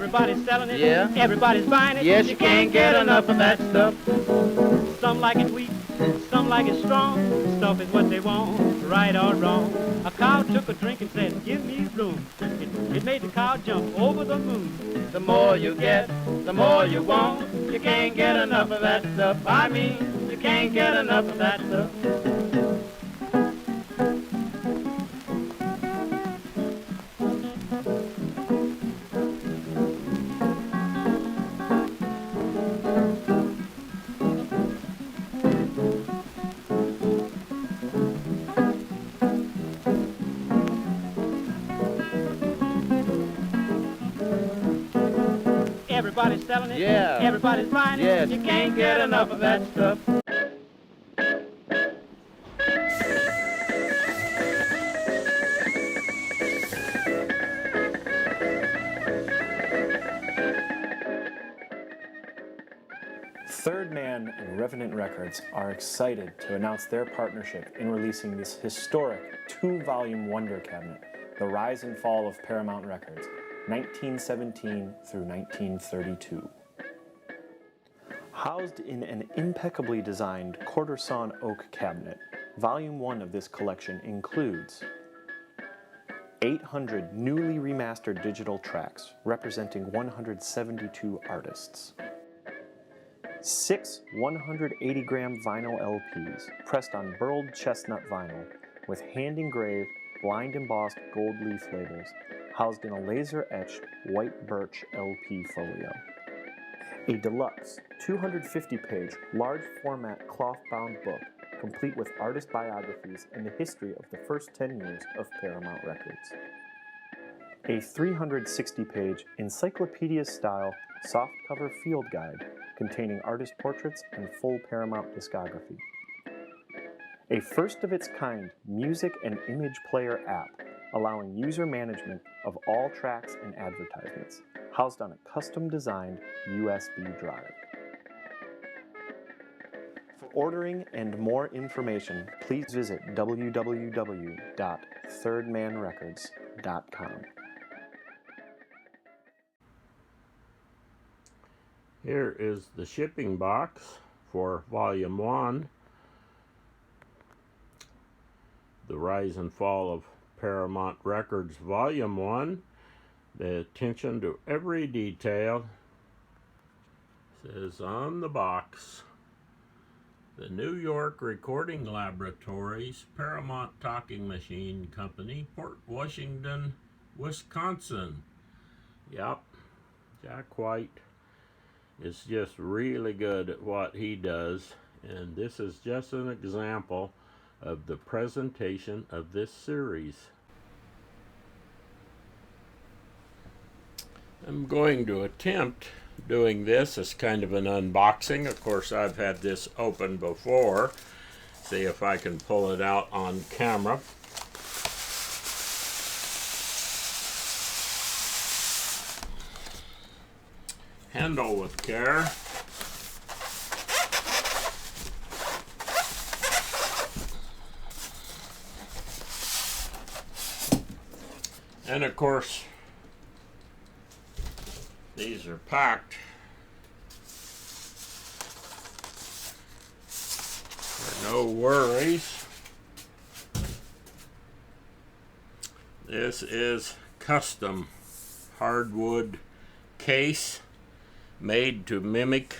Everybody's selling it. Yeah. Everybody's buying it. Yes, you can't get enough of that stuff. Some like it weak, some like it strong. Stuff is what they want, right or wrong. A cow took a drink and said, give me room. It made the cow jump over the moon. The more you get, the more you want. You can't get enough of that stuff. I mean, you can't get enough of that stuff. Everybody's selling it. Yeah. Everybody's buying it. Yes, you can't get enough of that stuff. Third Man and Revenant Records are excited to announce their partnership in releasing this historic 2-volume wonder cabinet, The Rise and Fall of Paramount Records, 1917 through 1932. Housed in an impeccably designed quarter-sawn oak cabinet, Volume 1 of this collection includes 800 newly remastered digital tracks representing 172 artists, 6 180-gram vinyl LPs pressed on burled chestnut vinyl with hand-engraved, blind-embossed gold leaf labels housed in a laser-etched white birch LP folio. A deluxe 250-page large-format cloth-bound book complete with artist biographies and the history of the first 10 years of Paramount Records. A 360-page encyclopedia-style softcover field guide containing artist portraits and full Paramount discography. A first-of-its-kind music and image player app allowing user management of all tracks and advertisements, housed on a custom-designed USB drive. For ordering and more information, please visit www.thirdmanrecords.com. Here is the shipping box for Volume 1, The Rise and Fall of Paramount Records Volume 1. The attention to every detail says on the box, the New York Recording Laboratories, Paramount Talking Machine Company, Port Washington, Wisconsin. Yep, Jack White is just really good at what he does, and this is just an example of the presentation of this series. I'm going to attempt doing this as kind of an unboxing. Of course, I've had this open before. See if I can pull it out on camera. Handle with care. And of course, these are packed. No worries. This is custom hardwood case made to mimic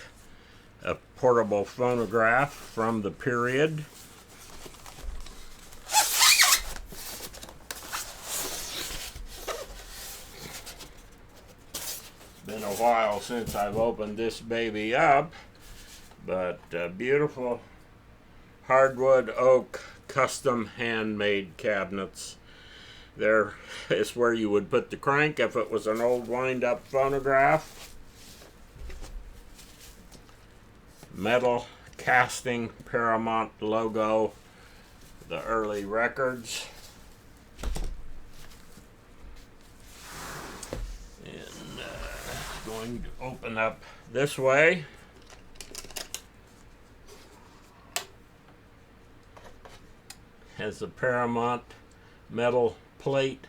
a portable phonograph from the period. Been a while since I've opened this baby up, but beautiful hardwood oak custom handmade cabinets. There is where you would put the crank if it was an old wind-up phonograph. Metal casting Paramount logo, the early records. And going to open up this way. Has the Paramount metal plate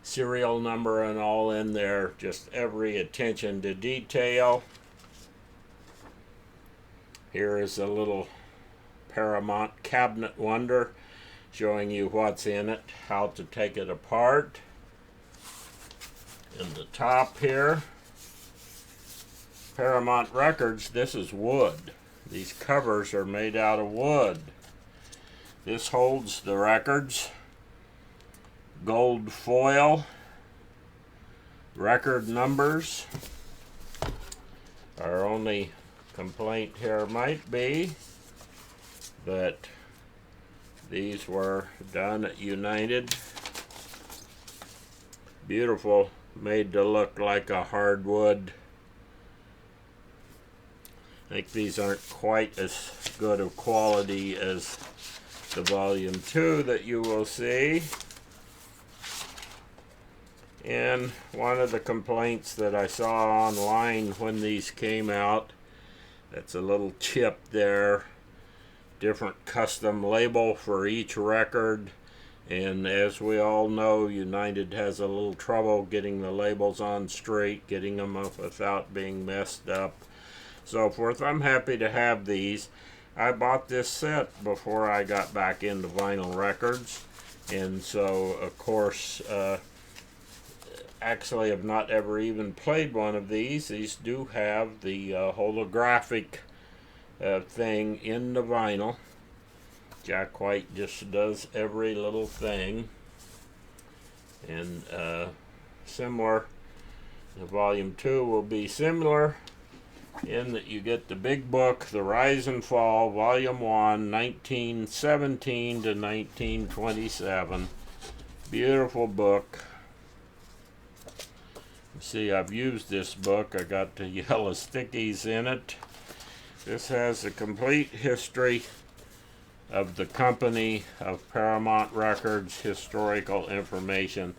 serial number and all in there, just every attention to detail. Here is a little Paramount cabinet wonder showing you what's in it, how to take it apart. In the top here, Paramount Records, this is wood. These covers are made out of wood. This holds the records. Gold foil. Record numbers. Our only complaint here might be that these were done at United. Beautiful, made to look like a hardwood. I think these aren't quite as good of quality as the volume 2 that you will see. And one of the complaints that I saw online when these came out, that's a little chip there, different custom label for each record. And as we all know, United has a little trouble getting the labels on straight, getting them up without being messed up. So forth. I'm happy to have these. I bought this set before I got back into vinyl records, and so of course actually have not ever even played one of these. These do have the holographic thing in the vinyl. Jack White just does every little thing, and similar. The volume 2 will be similar in that you get the big book, The Rise and Fall, Volume 1, 1917 to 1927. Beautiful book. You see, I've used this book. I got the yellow stickies in it. This has a complete history of the company, of Paramount Records, historical information.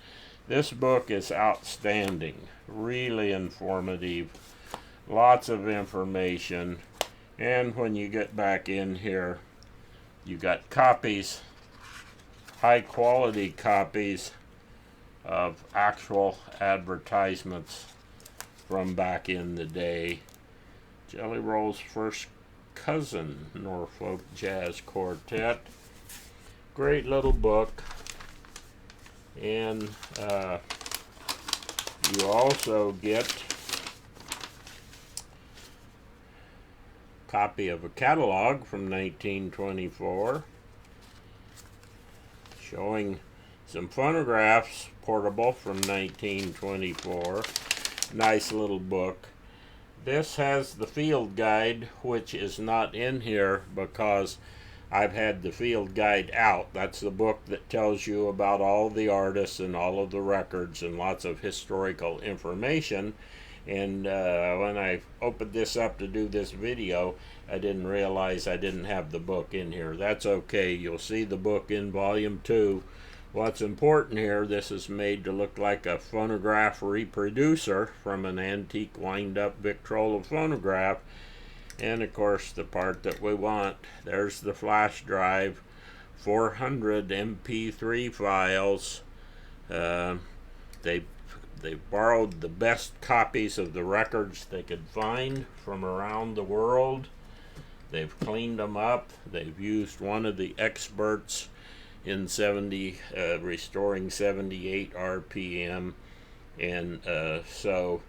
This book is outstanding, really informative. Lots of information, and when you get back in here, you got copies, high quality copies of actual advertisements from back in the day. Jelly Roll's first cousin, Norfolk Jazz Quartet. Great little book, and you also get copy of a catalog from 1924 showing some phonographs, portable, from 1924. Nice little book. This has the field guide, which is not in here because I've had the field guide out. That's the book that tells you about all the artists and all of the records and lots of historical information. And when I opened this up to do this video, I didn't realize I didn't have the book in here. That's okay. You'll see the book in volume 2. What's important here, this is made to look like a phonograph reproducer from an antique wind-up Victrola phonograph. And of course, the part that we want, there's the flash drive, 400 MP3 files. They borrowed the best copies of the records they could find from around the world. They've cleaned them up. They've used one of the experts in restoring 78 RPM. And so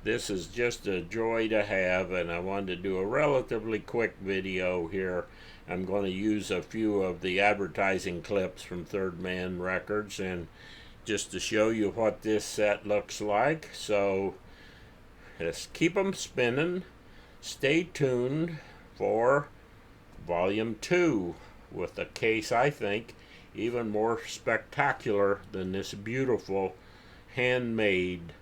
this is just a joy to have, and I wanted to do a relatively quick video here. I'm going to use a few of the advertising clips from Third Man Records, and just to show you what this set looks like. So just keep them spinning. Stay tuned for volume 2 with a case, I think, even more spectacular than this beautiful handmade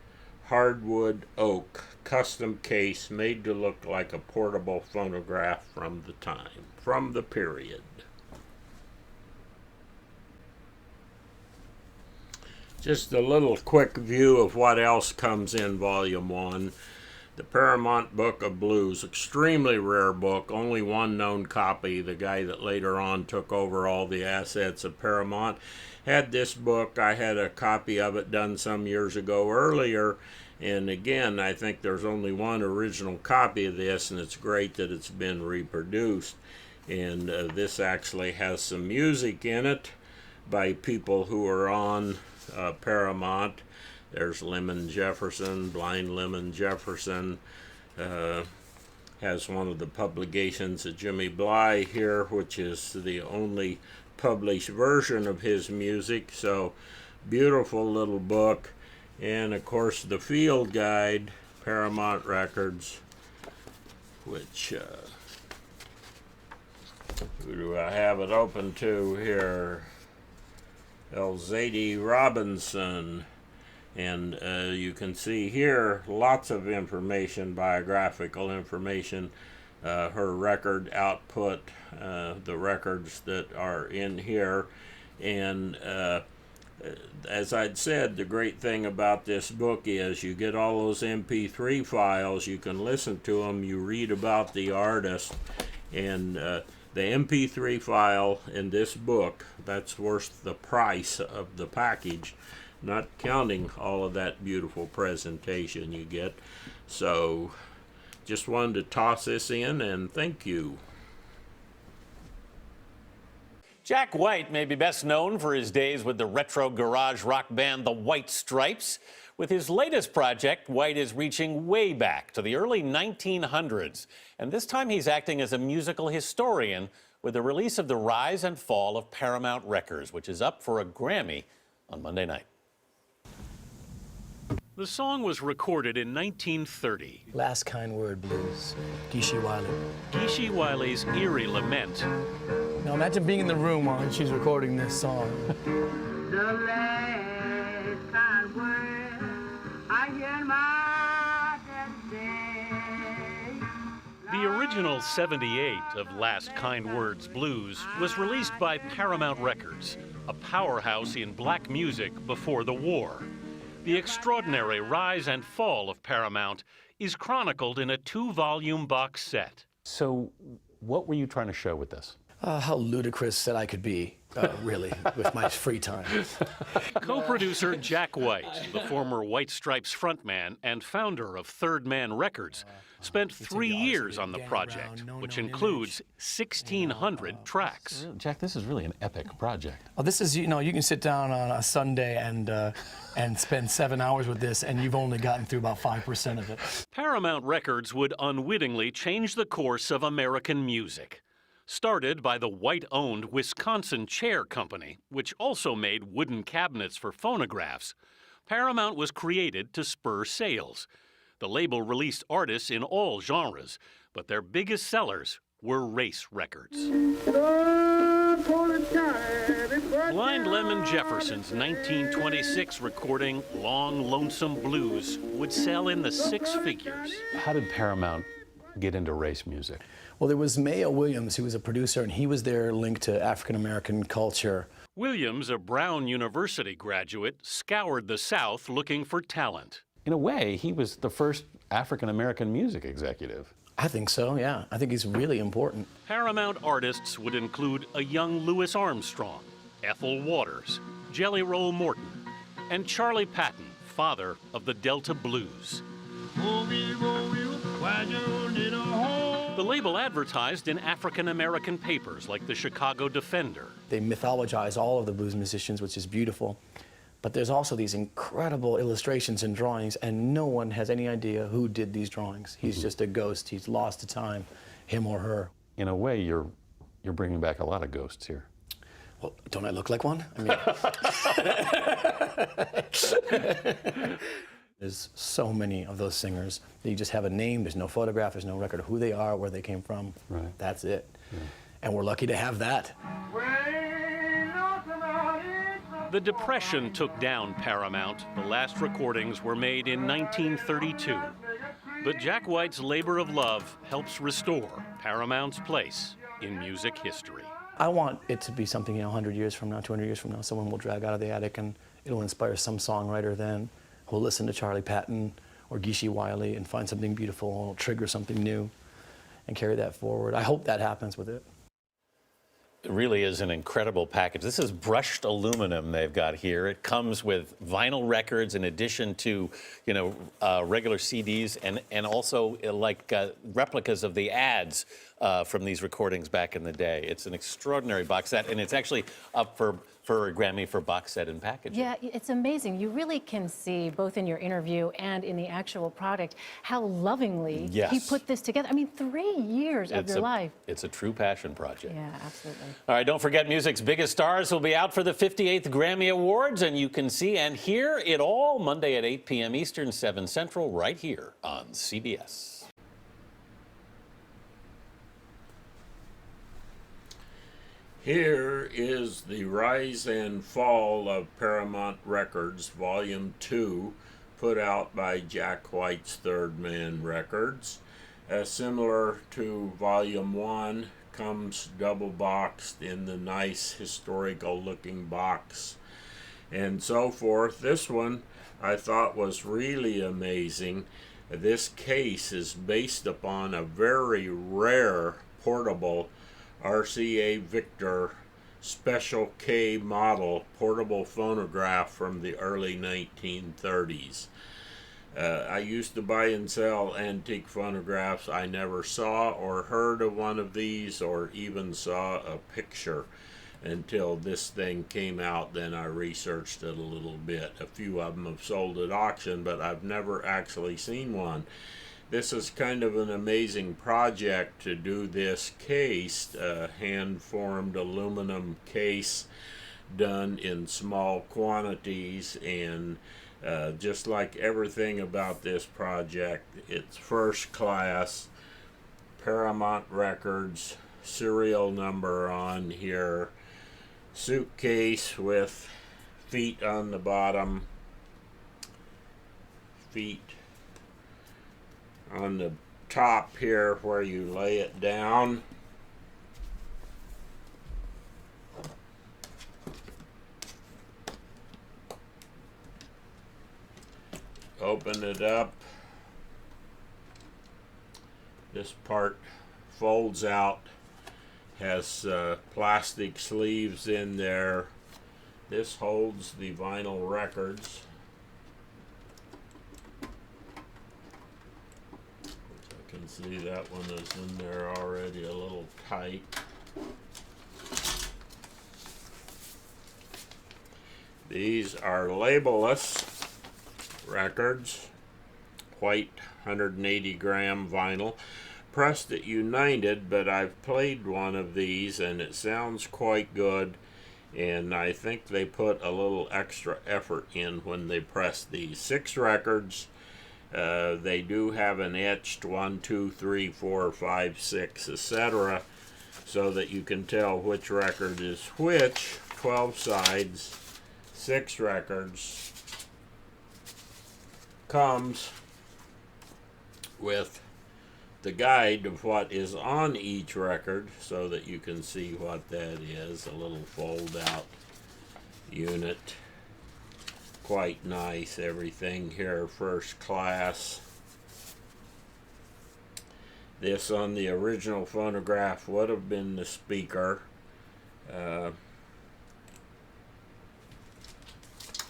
hardwood oak custom case made to look like a portable phonograph from the time, from the period. Just a little quick view of what else comes in volume 1. The Paramount Book of Blues, extremely rare book, only one known copy. The guy that later on took over all the assets of Paramount had this book. I had a copy of it done some years ago earlier, and again, I think there's only one original copy of this, and it's great that it's been reproduced. And this actually has some music in it by people who are on Paramount. There's Lemon Jefferson, Blind Lemon Jefferson, has one of the publications of Jimmy Bly here, which is the only published version of his music. So beautiful little book. And of course the field guide, Paramount Records, which who do I have it open to here? Elzady Robinson. And you can see here lots of information, biographical information, her record output, the records that are in here. And as I'd said, the great thing about this book is you get all those MP3 files, you can listen to them, you read about the artist, and the MP3 file in this book, that's worth the price of the package, not counting all of that beautiful presentation you get. So just wanted to toss this in, and thank you. Jack White may be best known for his days with the retro garage rock band The White Stripes. With his latest project, White is reaching way back to the early 1900s. And this time he's acting as a musical historian with the release of The Rise and Fall of Paramount Records, which is up for a Grammy on Monday night. The song was recorded in 1930. Last Kind Word Blues, Geeshie Wiley. Geeshie Wiley's eerie lament. Now imagine being in the room while she's recording this song. The last kind word I hear my daddy say. The original 78 of Last Kind Words Blues was released by Paramount Records, a powerhouse in black music before the war. The extraordinary rise and fall of Paramount is chronicled in a 2-volume box set. So, what were you trying to show with this? How ludicrous that I could be, really, with my free time. Co-producer Jack White, the former White Stripes frontman and founder of Third Man Records, spent 3 years on the project, which includes 1,600 tracks. Jack, this is really an epic project. Well, this is, you know, you can sit down on a Sunday and spend 7 hours with this, and you've only gotten through about 5% of it. Paramount Records would unwittingly change the course of American music. Started by the White-owned Wisconsin Chair Company, which also made wooden cabinets for phonographs, Paramount was created to spur sales. The label released artists in all genres, but their biggest sellers were race records. Blind Lemon Jefferson's 1926 recording, Long Lonesome Blues, would sell in the 6 figures. How did Paramount get into race music? Well, there was Mayo Williams, who was a producer, and he was there linked to African-American culture. Williams, a Brown University graduate, scoured the South looking for talent. In a way, he was the first African-American music executive. I think so, yeah. I think he's really important. Paramount artists would include a young Louis Armstrong, Ethel Waters, Jelly Roll Morton, and Charlie Patton, father of the Delta Blues. The label advertised in African-American papers like the Chicago Defender. They mythologize all of the blues musicians, which is beautiful. But there's also these incredible illustrations and drawings, and no one has any idea who did these drawings. He's just a ghost. He's lost to time, him or her. In a way, you're bringing back a lot of ghosts here. Well, don't I look like one? I mean, there's so many of those singers that you just have a name, there's no photograph, there's no record of who they are, where they came from. Right. That's it. Yeah. And we're lucky to have that. The Depression took down Paramount. The last recordings were made in 1932. But Jack White's labor of love helps restore Paramount's place in music history. I want it to be something, 100 years from now, 200 years from now, someone will drag out of the attic and it'll inspire some songwriter then who'll listen to Charlie Patton or Gishi Wiley and find something beautiful, trigger something new, and carry that forward. I hope that happens with it. It really is an incredible package. This is brushed aluminum they've got here. It comes with vinyl records in addition to, regular CDs and also like replicas of the ads from these recordings back in the day. It's an extraordinary box set, and it's actually up for a Grammy for box set and packaging. Yeah, it's amazing. You really can see, both in your interview and in the actual product, how lovingly he put this together. I mean, 3 years of your life. It's a true passion project. Yeah, absolutely. All right, don't forget music's biggest stars will be out for the 58th Grammy Awards, and you can see and hear it all Monday at 8 p.m. Eastern, 7 Central, right here on CBS. Here is the rise and fall of Paramount Records, Volume 2, put out by Jack White's Third Man Records. Similar to Volume 1, comes double boxed in the nice historical looking box and so forth. This one I thought was really amazing. This case is based upon a very rare portable RCA Victor Special K model portable phonograph from the early 1930s. I used to buy and sell antique phonographs. I never saw or heard of one of these or even saw a picture until this thing came out. Then I researched it a little bit. A few of them have sold at auction, but I've never actually seen one. This is kind of an amazing project to do this case, hand-formed aluminum case done in small quantities, and just like everything about this project, it's first class. Paramount Records serial number on here, suitcase with feet on the bottom, feet on the top here where you lay it down. Open it up. This part folds out, has plastic sleeves in there. This holds the vinyl records. I can see that one is in there already a little tight. These are labelless records, white 180 gram vinyl, pressed at United, but I've played one of these and it sounds quite good, and I think they put a little extra effort in when they press these. 6 records. They do have an etched 1, 2, 3, 4, 5, 6, etc., so that you can tell which record is which. 12 sides, 6 records. Comes with the guide of what is on each record so that you can see what that is. A little fold out unit. Quite nice. Everything here first class. This on the original phonograph would have been the speaker.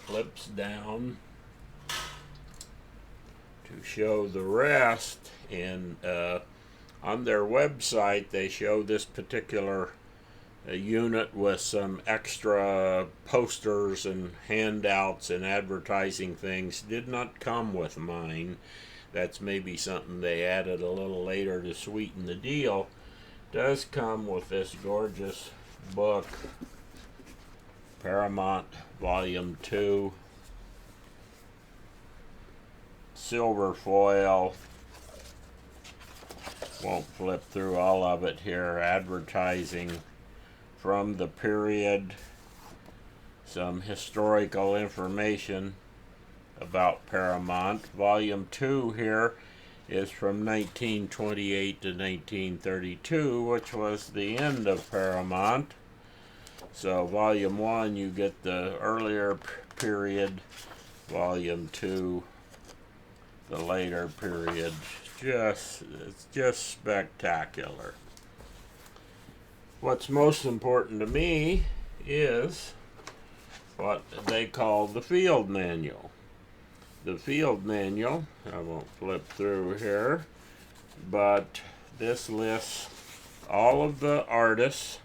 Flips down to show the rest, and on their website they show this particular unit with some extra posters and handouts and advertising things. Did not come with mine. That's maybe something they added a little later to sweeten the deal. Does come with this gorgeous book, Paramount Volume 2. Silver foil. Won't flip through all of it here. Advertising from the period. Some historical information about Paramount. Volume 2 here is from 1928 to 1932, which was the end of Paramount. So Volume 1 you get the earlier period. Volume 2 the later period. It's just spectacular. What's most important to me is what they call the field manual. The field manual, I won't flip through here, but this lists all of the artists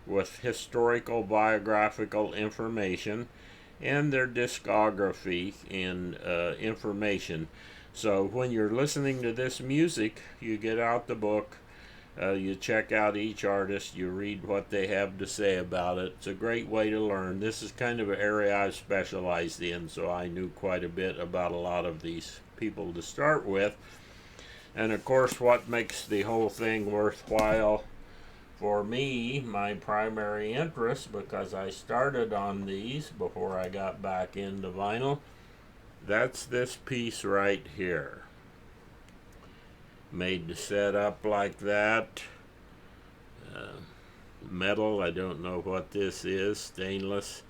with historical biographical information and their discography and information. So when you're listening to this music, you get out the book, you check out each artist, you read what they have to say about it. It's a great way to learn. This is kind of an area I've specialized in, so I knew quite a bit about a lot of these people to start with. And of course, what makes the whole thing worthwhile for me, my primary interest, because I started on these before I got back into vinyl, that's this piece right here. Made to set up like that. Metal, I don't know what this is, stainless,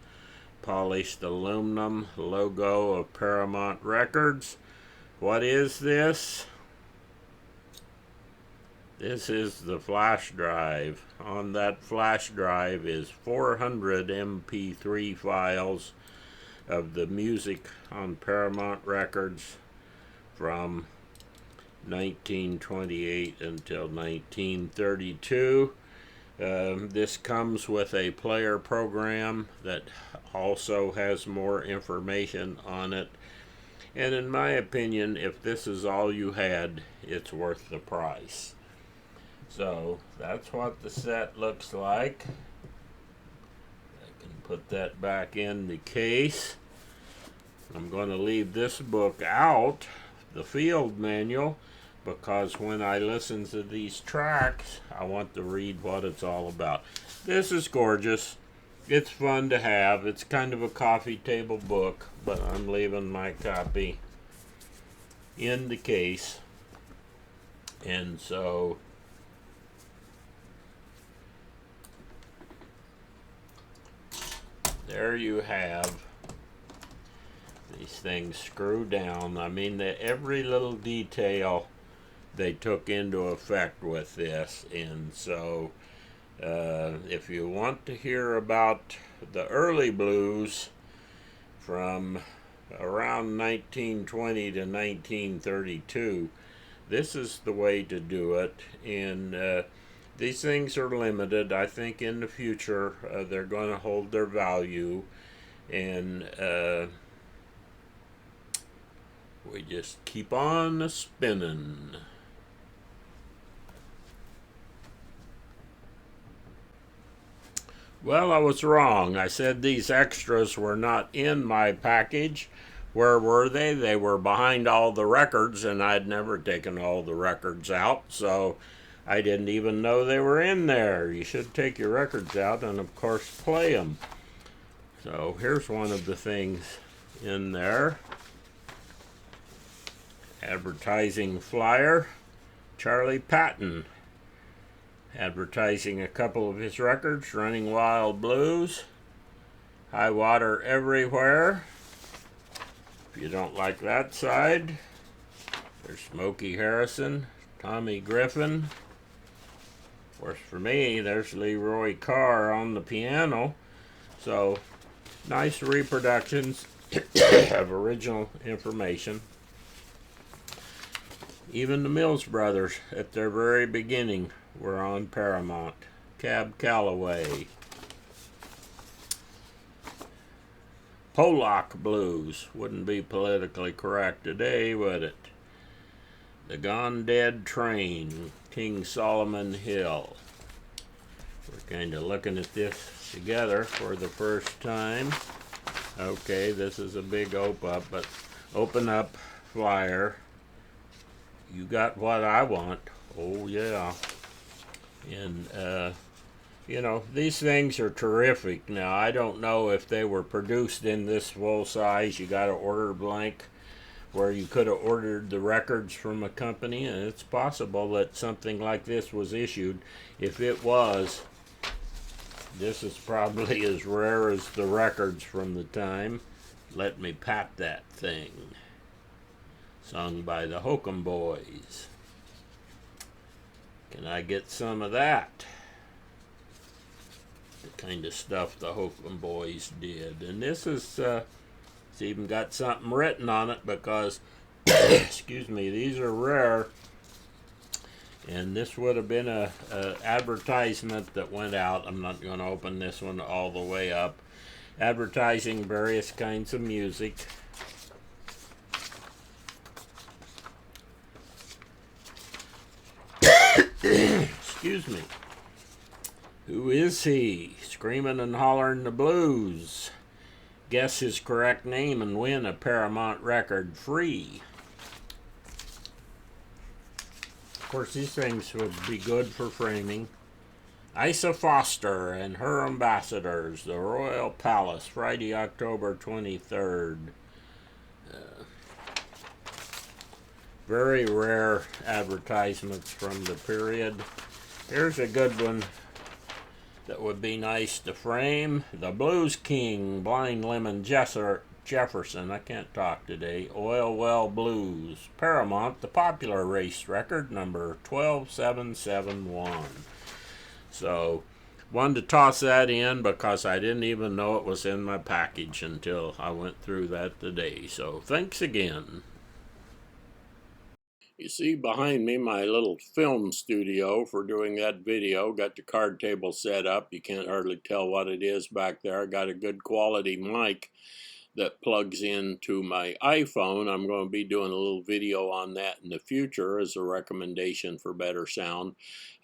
polished aluminum, logo of Paramount Records. What is this? This is the flash drive. On that flash drive is 400 MP3 files of the music on Paramount Records from 1928 until 1932. This comes with a player program that also has more information on it. And in my opinion, if this is all you had, it's worth the price. So that's what the set looks like. I can put that back in the case. I'm going to leave this book out, the field manual, because when I listen to these tracks, I want to read what it's all about. This is gorgeous. It's fun to have. It's kind of a coffee table book, but I'm leaving my copy in the case. And so there you have these things screwed down. I mean, every little detail they took into effect with this. And so if you want to hear about the early blues from around 1920 to 1932, this is the way to do it. And these things are limited. I think in the future they're going to hold their value, and we just keep on spinning. Well, I was wrong. I said these extras were not in my package. Where were they? They were behind all the records, and I'd never taken all the records out, so I didn't even know they were in there. You should take your records out and, of course, play them. So here's one of the things in there. Advertising flyer, Charlie Patton, advertising a couple of his records, Running Wild Blues, High Water Everywhere. If you don't like that side, there's Smokey Harrison, Tommy Griffin. Of course, for me, there's Leroy Carr on the piano. So, nice reproductions of original information. Even the Mills Brothers, at their very beginning, were on Paramount. Cab Calloway. Pollock Blues. Wouldn't be politically correct today, would it? The Gone Dead Train. King Solomon Hill. We're kind of looking at this together for the first time. Okay, this is a big open up flyer. You got what I want. Oh yeah. And you know, these things are terrific. Now, I don't know if they were produced in this full size. You got to order blank, where you could have ordered the records from a company, and it's possible that something like this was issued. If it was, this is probably as rare as the records from the time. Let me pat that thing. sung by the Hokum Boys. Can I get some of that? The kind of stuff the Hokum Boys did. And this is, it's even got something written on it because, excuse me, these are rare. And this would have been a advertisement that went out. I'm not going to open this one all the way up. Advertising various kinds of music. Excuse me. Who is he? Screaming and hollering the blues. Guess his correct name and win a Paramount record free. Of course, these things would be good for framing. Isa Foster and her ambassadors, the Royal Palace, Friday, October 23rd. Very rare advertisements from the period. Here's a good one that would be nice to frame. The Blues King, Blind Lemon Jefferson, I can't talk today, Oil Well Blues, Paramount, the popular race record, number 12771. So, wanted to toss that in because I didn't even know it was in my package until I went through that today. So, thanks again. You see behind me my little film studio for doing that video. Got the card table set up. You can't hardly tell what it is back there. I got a good quality mic that plugs into my iPhone. I'm going to be doing a little video on that in the future as a recommendation for better sound.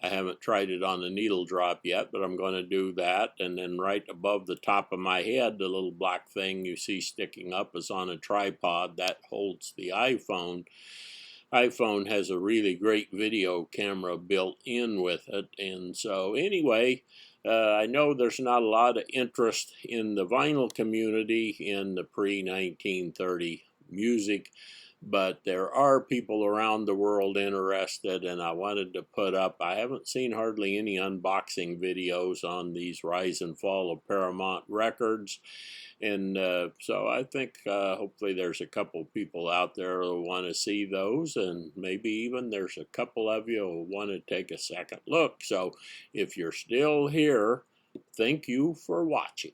I haven't tried it on the needle drop yet, but I'm going to do that. And then right above the top of my head, the little black thing you see sticking up is on a tripod that holds the iPhone. iPhone has a really great video camera built in with it. And so anyway, I know there's not a lot of interest in the vinyl community in the pre-1930 music, but there are people around the world interested, and I wanted to put up, I haven't seen hardly any unboxing videos on these rise and fall of Paramount records. And so I think hopefully there's a couple people out there who want to see those, and maybe even there's a couple of you who want to take a second look. So if you're still here, thank you for watching.